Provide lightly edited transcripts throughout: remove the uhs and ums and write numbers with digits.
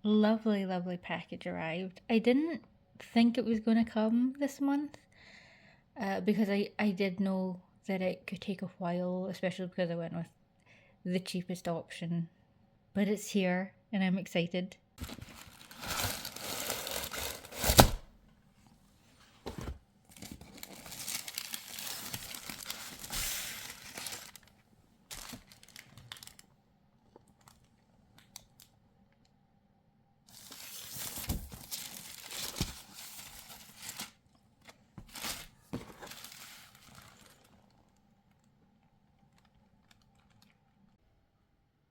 Lovely, lovely package arrived. I didn't think it was going to come this month because I did know that it could take a while, especially because I went with the cheapest option. But it's here and I'm excited.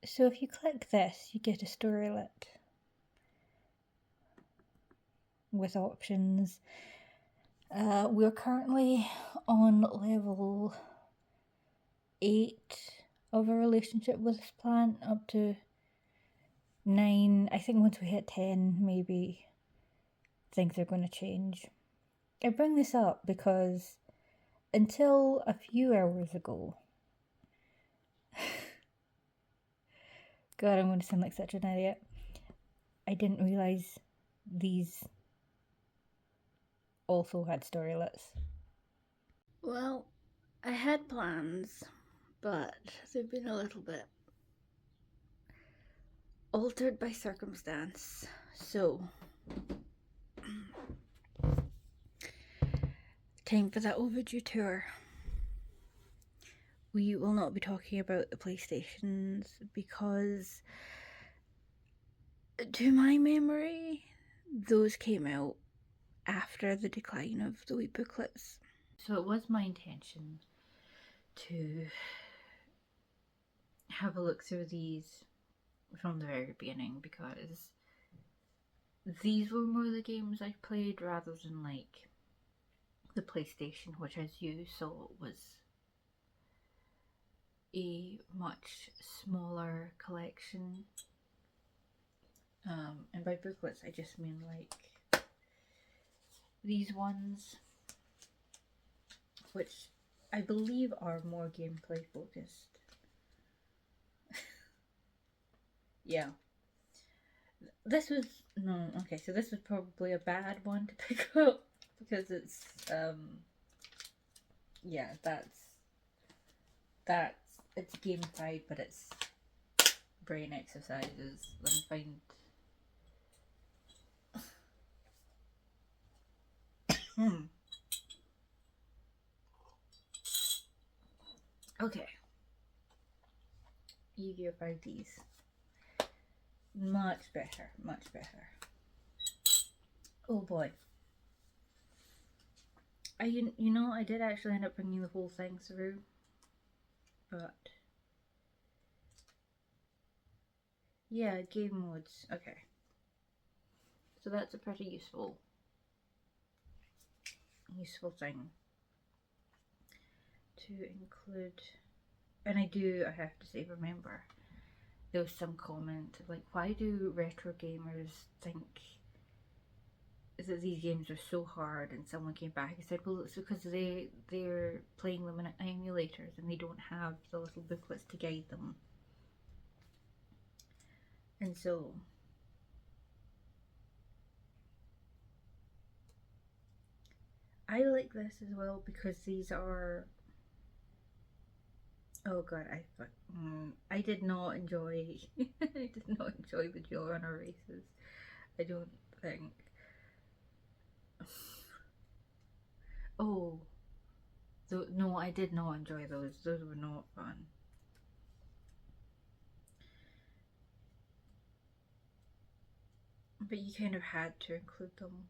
So if you click this, you get a storylet with options. We're currently on level 8 of a relationship with this plant, up to 9. I think once we hit 10, maybe things are going to change. I bring this up because until a few hours ago, God, I'm going to sound like such an idiot. I didn't realise these also had storylets. Well, I had plans, but they've been a little bit altered by circumstance. So, time for that overdue tour. We will not be talking about the PlayStations because, to my memory, those came out after the decline of the wee booklets. So it was my intention to have a look through these from the very beginning because these were more the games I played rather than like the PlayStation, which as you saw was a much smaller collection. And by booklets I just mean like these ones, which I believe are more gameplay focused. Yeah. This was so this was probably a bad one to pick up because it's yeah, that's it's gamified, but it's brain exercises. Let me find Okay. Yu-Gi-Oh! 5Ds. Much better, much better. Oh boy. You know, I did actually end up bringing the whole thing through, but yeah, game modes. Okay. So that's a pretty useful thing to include. And I have to say, remember, there was some comment like, why do retro gamers think that these games are so hard? And someone came back and said, well, it's because they're playing them in emulators and they don't have the little booklets to guide them. And so I like this as well because these are, oh god, I did not enjoy I did not enjoy the Joe Runner races. I don't think. Oh, no, I did not enjoy those. Those were not fun. But you kind of had to include them.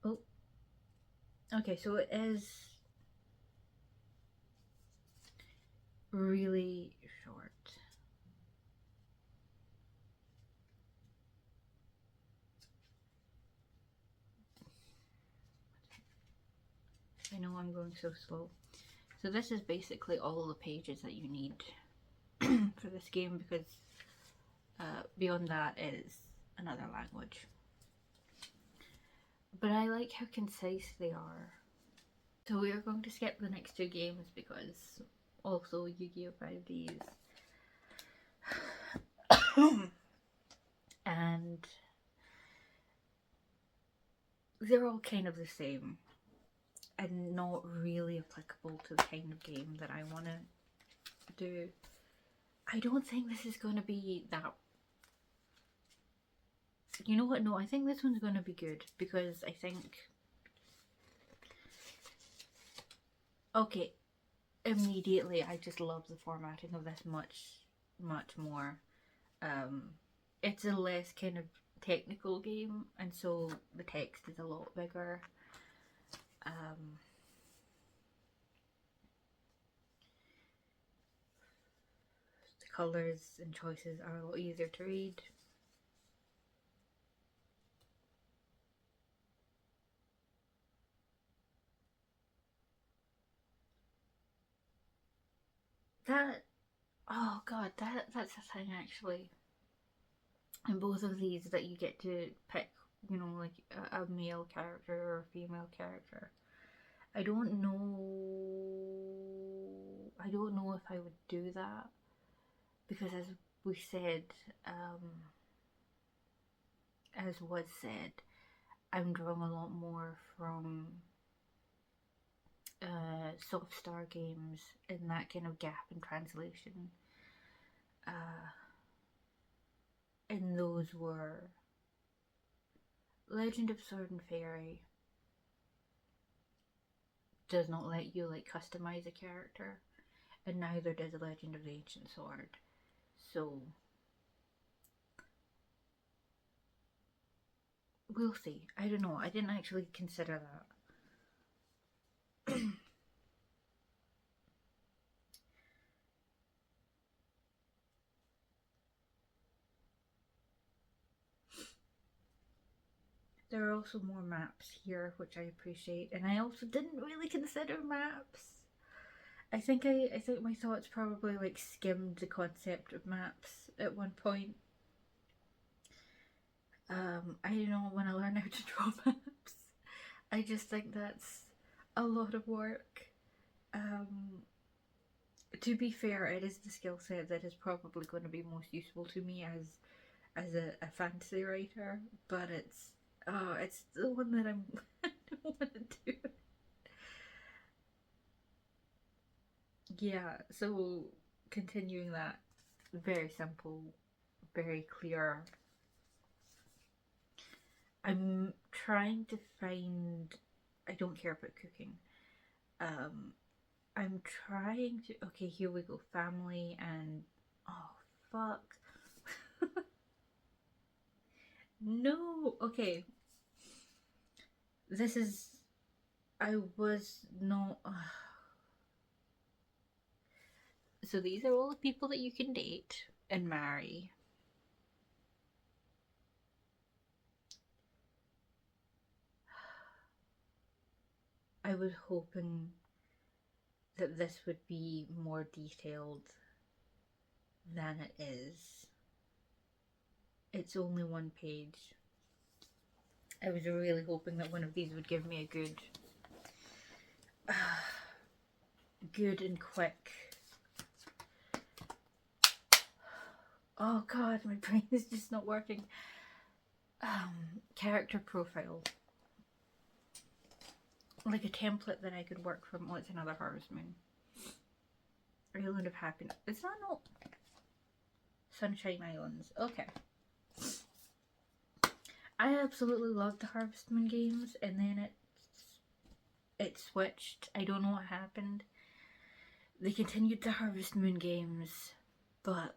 Oh, okay, so it is really short. I know I'm going so slow. So this is basically all the pages that you need for this game because beyond that is another language. but I like how concise they are. So we are going to skip the next two games because also Yu-Gi-Oh! 5Ds. And they're all kind of the same and not really applicable to the kind of game that I want to do. I don't think this is going to be that. You know what? No, I think this one's going to be good because I think. Okay, immediately I just love the formatting of this much more. It's a less kind of technical game, and so the text is a lot bigger. The colours and choices are a lot easier to read. That, oh god, that's a thing actually. In both of these, that you get to pick, you know, like a male character or a female character. I don't know if I would do that because, as we said, as was said, I'm drawing a lot more from soft star games in that kind of gap in translation. And those were Legend of Sword and Fairy does not let you like customize a character, and neither does Legend of the Ancient Sword. So we'll see. I don't know. I didn't actually consider that. There are also more maps here, which I appreciate, and I also didn't really consider maps. I think my thoughts probably like skimmed the concept of maps at one point. I don't know, when I learn how to draw maps, I just think that's a lot of work. To be fair, it is the skill set that is probably going to be most useful to me as a fantasy writer, but it's the one that I don't want to do. Yeah, so continuing that, very simple, very clear. I'm trying to find. I don't care about cooking. I'm trying to. Okay, here we go. Family and. Oh, fuck. No! Okay. This is. I was not. So these are all the people that you can date and marry. I was hoping that this would be more detailed than it is. It's only one page. I was really hoping that one of these would give me a good and quick. Oh god, my brain is just not working. Character profile. Like a template that I could work from. Oh, it's another Harvest Moon. Island of Happiness. It's not Sunshine Islands. Okay. I absolutely loved the Harvest Moon games, and then it switched. I don't know what happened. They continued the Harvest Moon games, but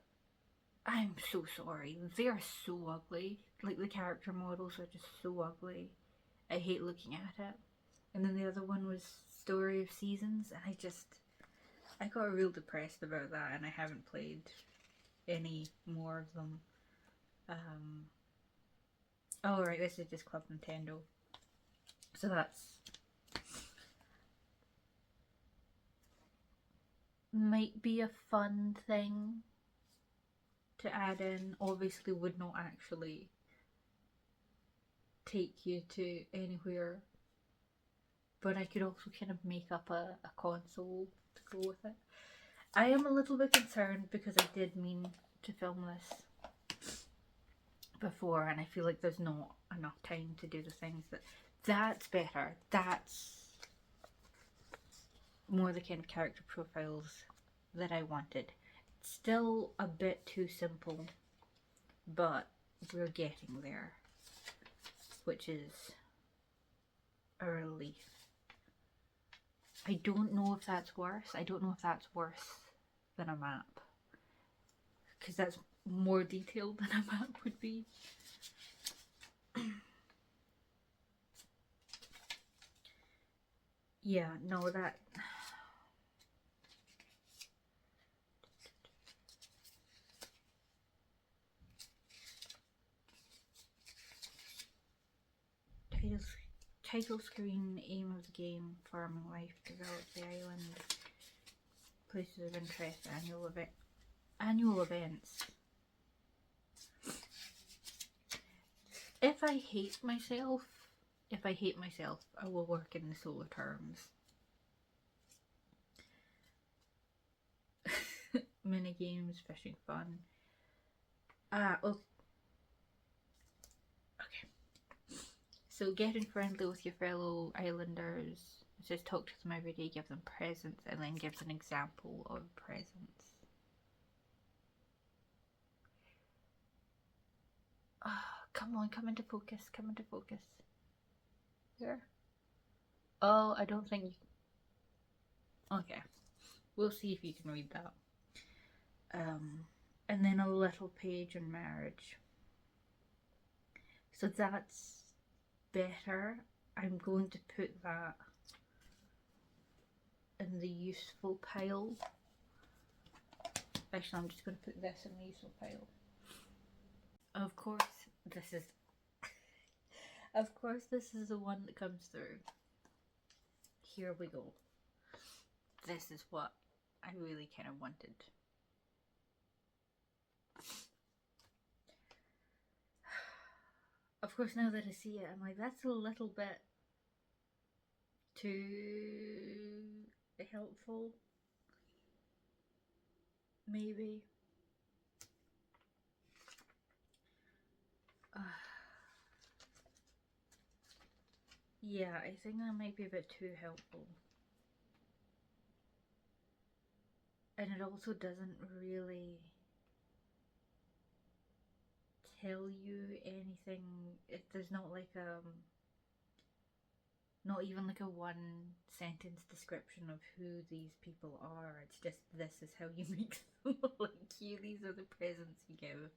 I'm so sorry. They are so ugly. Like, the character models are just so ugly. I hate looking at it. And then the other one was Story of Seasons, and I got real depressed about that, and I haven't played any more of them. Oh right, this is just Club Nintendo. So that's might be a fun thing to add in. Obviously would not actually take you to anywhere, but I could also kind of make up a console to go with it. I am a little bit concerned because I did mean to film this before, and I feel like there's not enough time to do the things that's better. That's more the kind of character profiles that I wanted. Still a bit too simple, but we're getting there, which is a relief. I don't know if that's worse. I don't know if that's worse than a map, because that's more detailed than a map would be. Yeah, no, that... Title screen, aim of the game, farming life, develop the island, places of interest, annual events. If I hate myself, I will work in the solar terms. Mini games, fishing fun. Okay. So getting friendly with your fellow islanders. It says talk to them every day, give them presents, and then gives an example of presents. Come on, come into focus, Here? Oh, I don't think you... Okay. We'll see if you can read that. And then a little page on marriage. So that's better. I'm going to put that in the useful pile. Actually, I'm just going to put this in the useful pile. Of course, this is the one that comes through. Here we go. This is what I really kind of wanted. Of course, now that I see it, I'm like, that's a little bit too helpful. Maybe. Yeah, I think that might be a bit too helpful. And it also doesn't really tell you anything. There's not like not even like a one sentence description of who these people are. It's just, this is how you make them like you, these are the presents you give,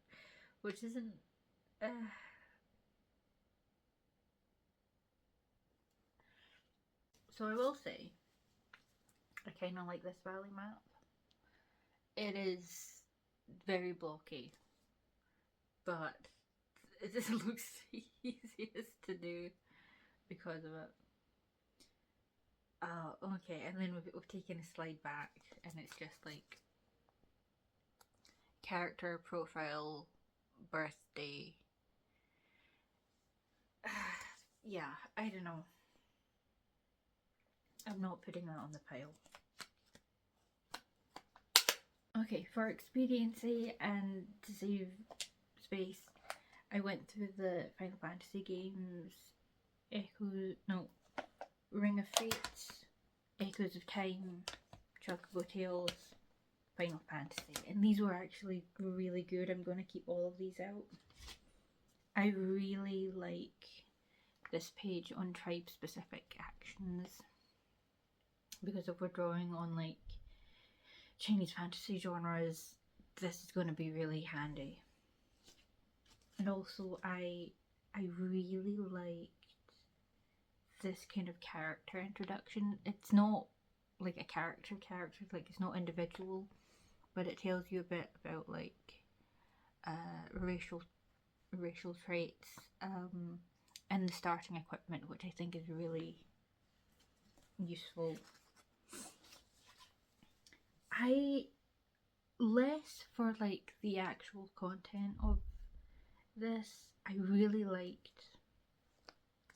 which isn't so I will say I kind of like this valley map. It is very blocky, but it just looks the easiest to do because of it. Oh, okay, and then we've taken a slide back and it's just like character profile, birthday. Yeah, I don't know. I'm not putting that on the pile. Okay, for expediency and to save space, I went through the Final Fantasy games, Ring of Fate, Echoes of Time, Chocobo Tales, Final Fantasy, and these were actually really good. I'm going to keep all of these out. I really like this page on tribe specific actions, because if we're drawing on like Chinese fantasy genres, this is going to be really handy. And also I really liked this kind of character introduction. It's not like a character, like it's not individual, but it tells you a bit about like racial traits and the starting equipment, which I think is really useful. Less for like the actual content of this, I really liked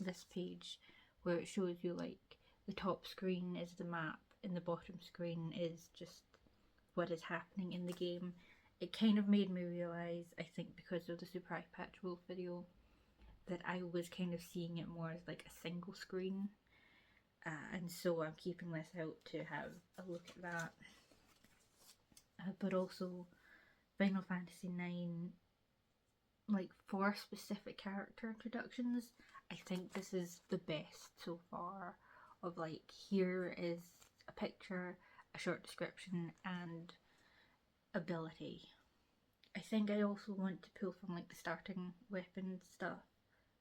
this page where it shows you like the top screen is the map and the bottom screen is just what is happening in the game. It kind of made me realise, I think because of the Super Eye Patch Wolf video, that I was kind of seeing it more as like a single screen. And so I'm keeping this out to have a look at that. But also Final Fantasy IX, like for specific character introductions, I think this is the best so far. Of like, here is a picture, a short description, and ability. I think I also want to pull from like the starting weapon stuff,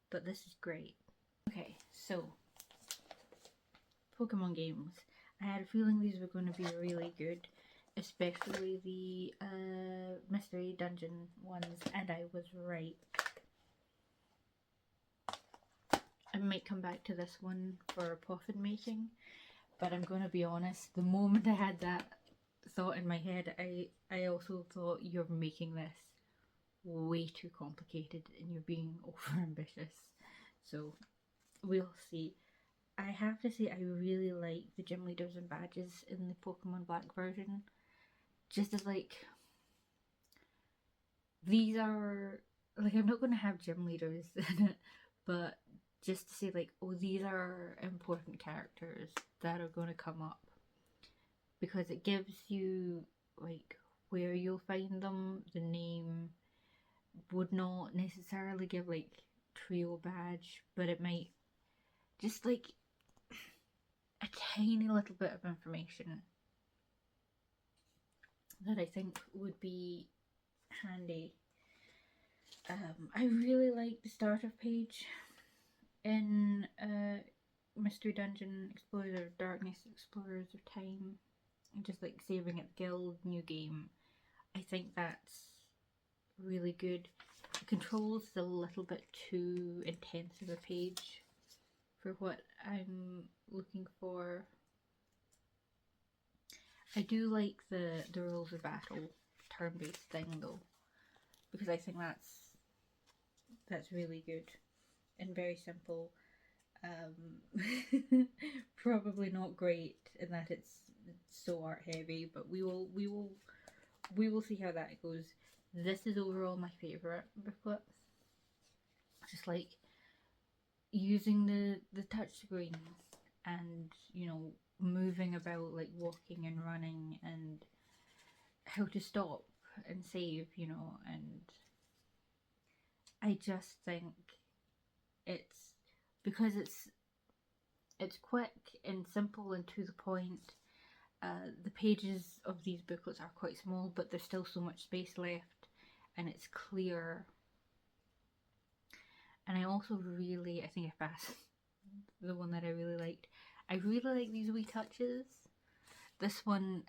but this is great. Okay, so Pokemon games. I had a feeling these were going to be really good, especially the mystery dungeon ones, and I was right. I might come back to this one for poffin making, but I'm going to be honest, the moment I had that thought in my head, I also thought, you're making this way too complicated and you're being over ambitious. So we'll see. I have to say, I really like the gym leaders and badges in the Pokemon Black version. Just as like, these are, like, I'm not going to have gym leaders in it, but just to say like, oh, these are important characters that are going to come up, because it gives you like where you'll find them. The name would not necessarily give like trio badge, but it might just like a tiny little bit of information that I think would be handy. I really like the starter page in Mystery Dungeon, Explorers of Darkness, Explorers of Time, just like saving at the guild, new game. I think that's really good. The controls is a little bit too intense of a page for what I'm looking for. I do like the rules of battle turn-based thing though, because I think that's really good and very simple. Probably not great in that it's so art heavy, but we will see how that goes. This is overall my favourite booklet. Just like using the touch screens and, you know, moving about, like walking and running, and how to stop and save, you know, and I just think it's because it's quick and simple and to the point. The pages of these booklets are quite small, but there's still so much space left, and it's clear. And I also really, I think I passed the one that I really liked. I really like these wee touches. This one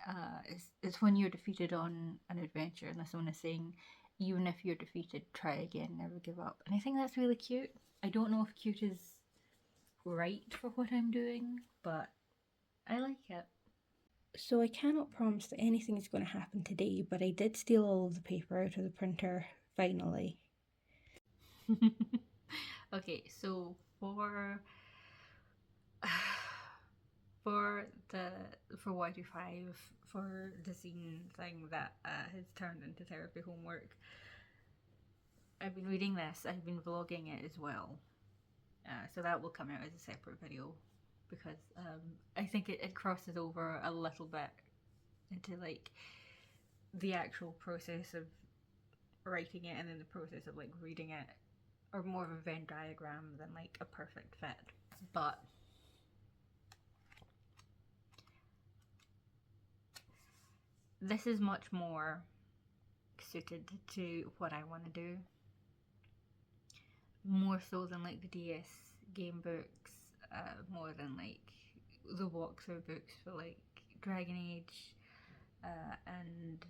is when you're defeated on an adventure, and this one is saying, even if you're defeated, try again, never give up. And I think that's really cute. I don't know if cute is right for what I'm doing, but I like it. So I cannot promise that anything is going to happen today, but I did steal all of the paper out of the printer, finally. Okay, so for Y25, for the zine thing that has turned into therapy homework, I've been reading this, I've been vlogging it as well. So that will come out as a separate video, because I think it crosses over a little bit into like the actual process of writing it and then the process of like reading it, or more of a Venn diagram than like a perfect fit. But this is much more suited to what I want to do, more so than like the DS game books, more than like the walkthrough books for like Dragon Age and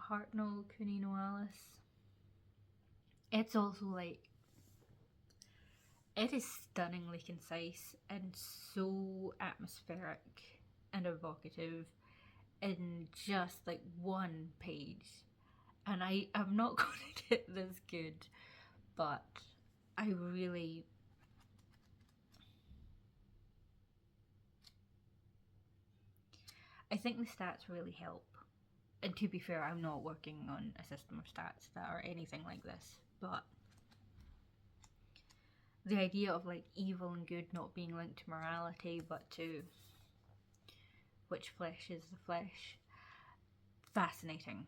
Hartnell, Cooney Noalis. It's also like, it is stunningly concise and so atmospheric and evocative in just like one page. And I'm not going to get this good, but I really I think the stats really help. And to be fair, I'm not working on a system of stats that are anything like this, but the idea of like evil and good not being linked to morality but to which flesh is the flesh, fascinating.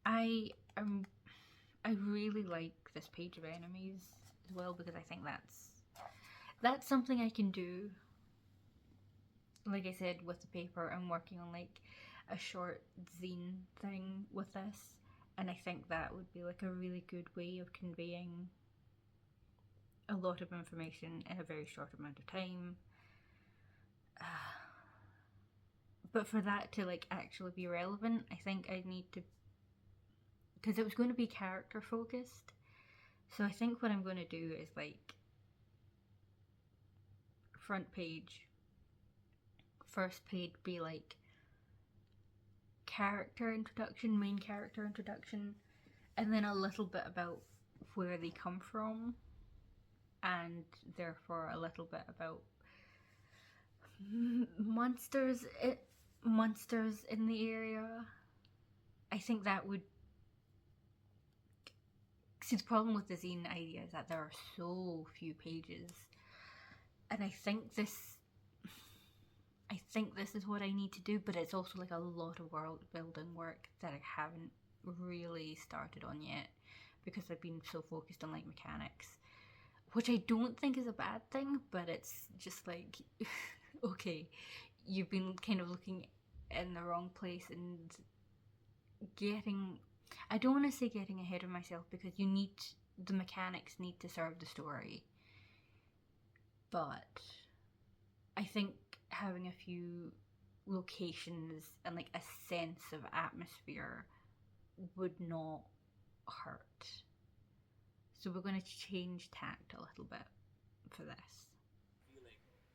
I really like this page of enemies as well, because I think that's something I can do. Like I said, with the paper, I'm working on like a short zine thing with this, and I think that would be like a really good way of conveying a lot of information in a very short amount of time. But for that to like actually be relevant, I think I need to, because it was going to be character focused, so I think what I'm going to do is like front page, first page be like character introduction, main character introduction, and then a little bit about where they come from, and therefore a little bit about monsters in the area. I think that would... See, the problem with the zine idea is that there are so few pages, and I think this is what I need to do, but it's also like a lot of world building work that I haven't really started on yet, because I've been so focused on like mechanics, which I don't think is a bad thing, but it's just like okay, you've been kind of looking in the wrong place and I don't want to say getting ahead of myself, because the mechanics need to serve the story, but I think having a few locations and like a sense of atmosphere would not hurt. So we're going to change tact a little bit for this.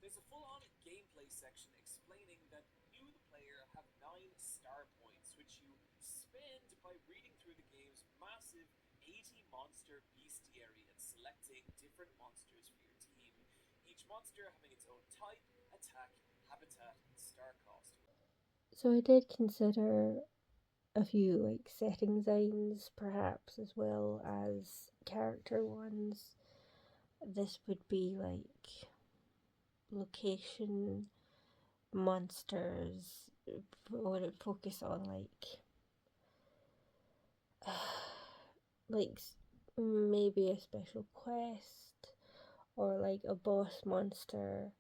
There's a full-on gameplay section explaining that you, the player, have 9 star points, which you spend by reading through the game's massive 80-monster bestiary and selecting different monsters for your team. Each monster having its own type, attack, habitat, and star cost. So I did consider a few like setting zines perhaps, as well as character ones. This would be like location, monsters. Would it focus on like maybe a special quest or like a boss monster,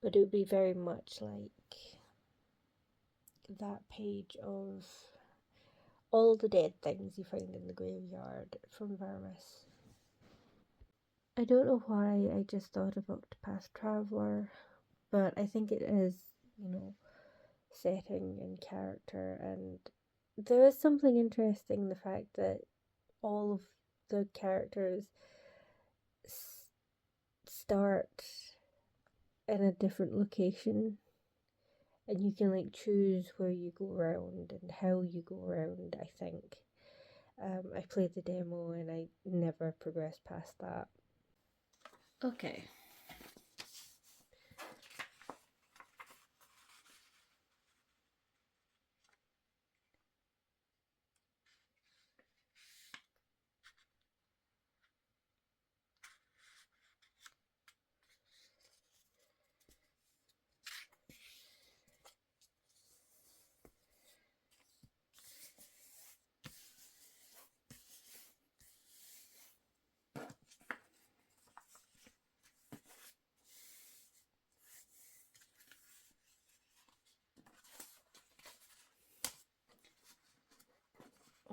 but it would be very much like that page of all the dead things you find in the graveyard from Vermis. I don't know why I just thought of Octopath Traveler, but I think it is, setting and character, and there is something interesting in the fact that all of the characters start in a different location, and you can like choose where you go around and how you go around, I think. I played the demo and I never progressed past that. Okay.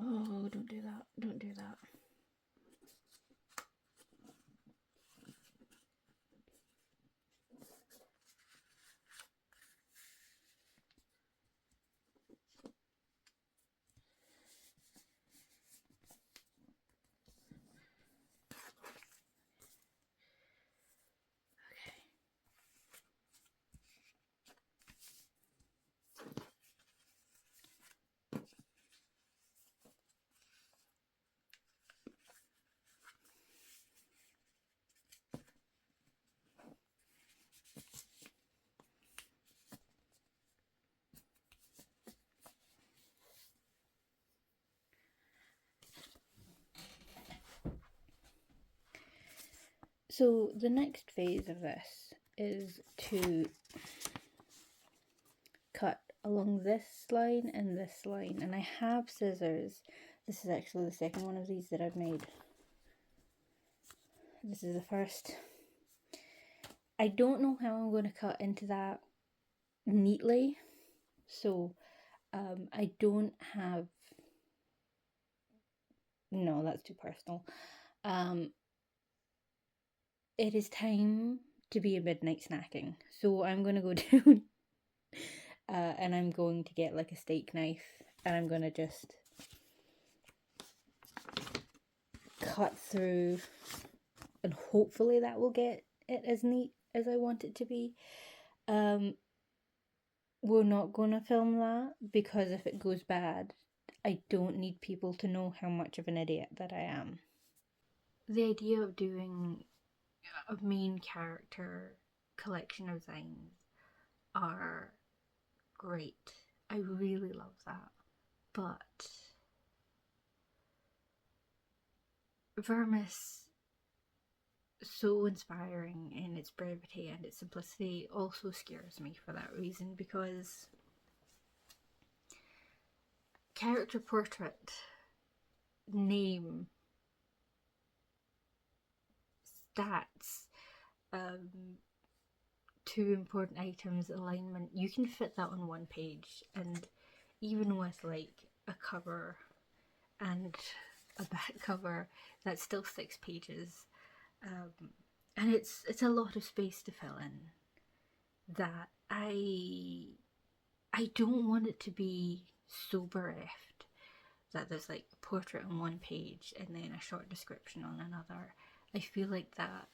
Oh, don't do that. Don't do that. So the next phase of this is to cut along this line and this line, and I have scissors. This is actually the second one of these that I've made. This is the first. I don't know how I'm going to cut into that neatly, so I don't have, no, that's too personal. It is time to be a midnight snacking, so I'm going to go down and I'm going to get like a steak knife, and I'm going to just cut through, and hopefully that will get it as neat as I want it to be. We're not going to film that, because if it goes bad, I don't need people to know how much of an idiot that I am. The idea of doing a main character collection of zines are great. I really love that. But Vermis, so inspiring in its brevity and its simplicity, also scares me for that reason, because character portrait, name, stats, two important items, alignment, you can fit that on one page. And even with like a cover and a back cover, that's still 6 pages. And it's a lot of space to fill in, that I don't want it to be so bereft that there's like a portrait on one page and then a short description on another. I feel like that,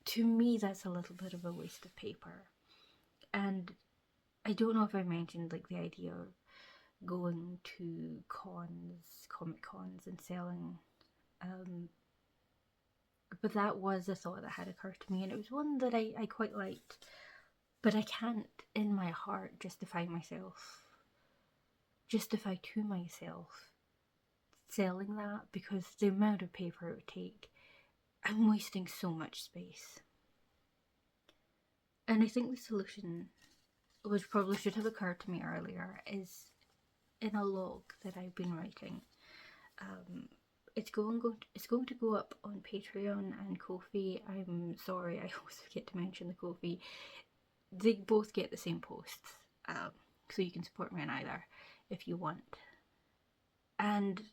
to me, that's a little bit of a waste of paper. And I don't know if I mentioned like the idea of going to cons, comic cons, and selling, but that was a thought that had occurred to me, and it was one that I quite liked, but I can't in my heart justify to myself selling that, because the amount of paper it would take, I'm wasting so much space. And I think the solution, which probably should have occurred to me earlier, is in a log that I've been writing. It's going to go up on Patreon and Ko-fi. I'm sorry, I always forget to mention the Ko-fi. They both get the same posts, so you can support me on either if you want. And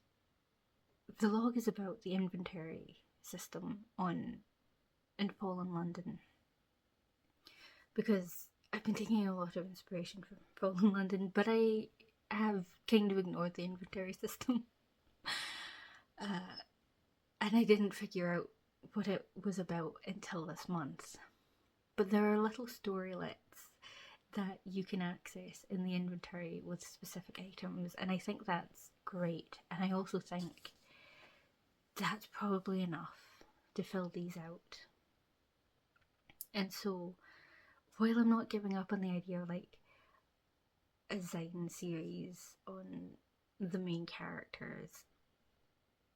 the log is about the inventory system in Fallen London, because I've been taking a lot of inspiration from Fallen London, but I have kind of ignored the inventory system. And I didn't figure out what it was about until this month. But there are little storylets that you can access in the inventory with specific items, and I think that's great. And I also think that's probably enough to fill these out. And so, while I'm not giving up on the idea of like a zine series on the main characters,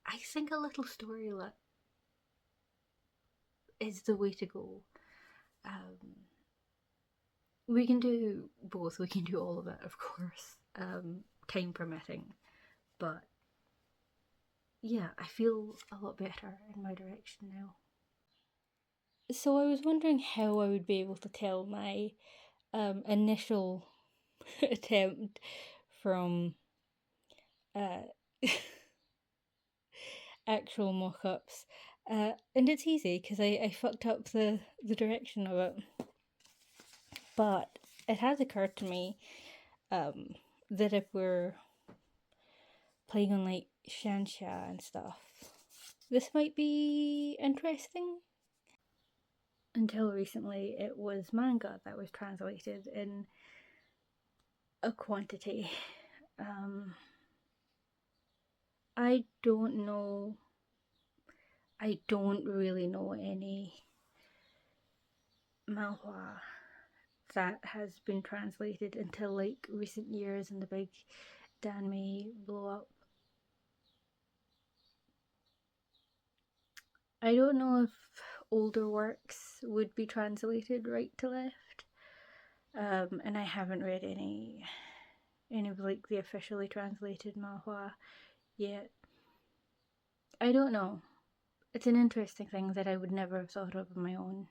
I think a little storylet is the way to go. We can do both. We can do all of it, of course, time permitting. But yeah, I feel a lot better in my direction now. So I was wondering how I would be able to tell my initial attempt from actual mock-ups, and it's easy because I fucked up the direction of it, but it has occurred to me that if we're playing on like Shansha and stuff, this might be interesting. Until recently, it was manga that was translated in a quantity. I don't really know any manhwa that has been translated until like recent years and the big Danmei blow up. I don't know if older works would be translated right to left. And I haven't read any of like the officially translated manhwa yet. I don't know. It's an interesting thing that I would never have thought of on my own.